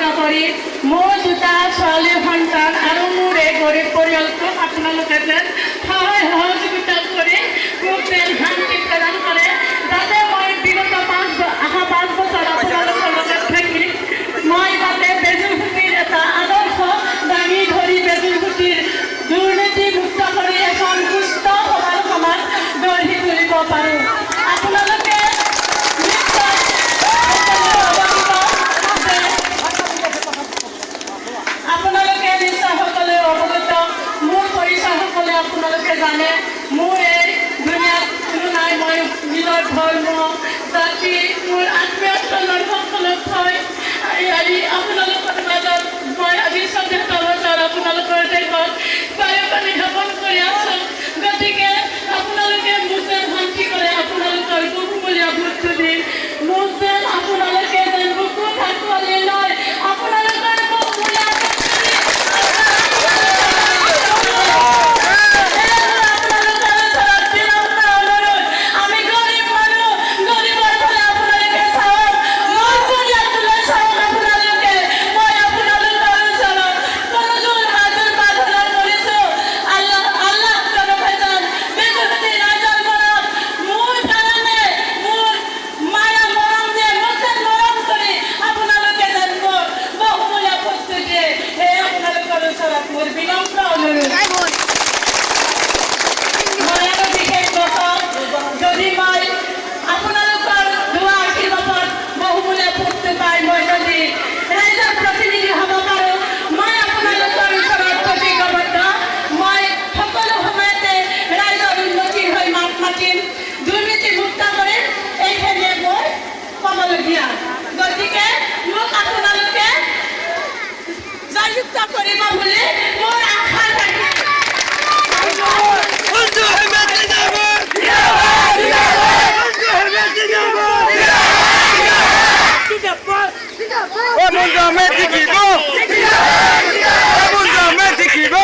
সহযোগিতা কৰি মোৰ দুটা ছোৱালী সন্তান আৰু মোৰ এই গৰীব পৰিয়ালটো আপোনালোকে যেন সহায় সহযোগিতা কৰি মোক যেন শান্তি প্ৰদান কৰে, যাতে মই বিগত 5 বছৰ আপোনালোকৰ লগত থাকি মই যাতে বেজুলগুটিৰ এটা আদৰ্শ দাঙি ধৰি বেজুলগুটিৰ দুৰ্নীতি মুক্ত কৰি এখন সুস্থ সবল সমাজ গঢ়ি তুলিব পাৰোঁ। আপোনালোকে নিশ্চয় সকলোৱে অৱগত, মোৰ পৰিচয় সকলোৱে আপোনালোকে জানে। মোৰ এই দুনিয়াত কোনো নাই, মই নিজৰ ধৰ্ম জাতি মোৰ আত্মীয়জনৰ সকলক থৈ আজি আপোনালোকৰ মাজত মই আজি 14টা বছৰ আপোনালোকৰ দেশত বায়ুপানী সেৱন কৰি আছোঁ। গতিকে আপোনালোকে মোক যেন শান্তি কৰে, আপোনালোকৰ বহুমূলীয়া ভোটটো দি মোক যেন আপোনালোকে যেন বুকু থাকোৱালি লয়, আপোনালোকৰ বহুমূলীয়া গতিকে মোক আপোনালোকে জয়যুক্ত কৰিব বুলি মোৰ আশা থাকিল। Vamos a México!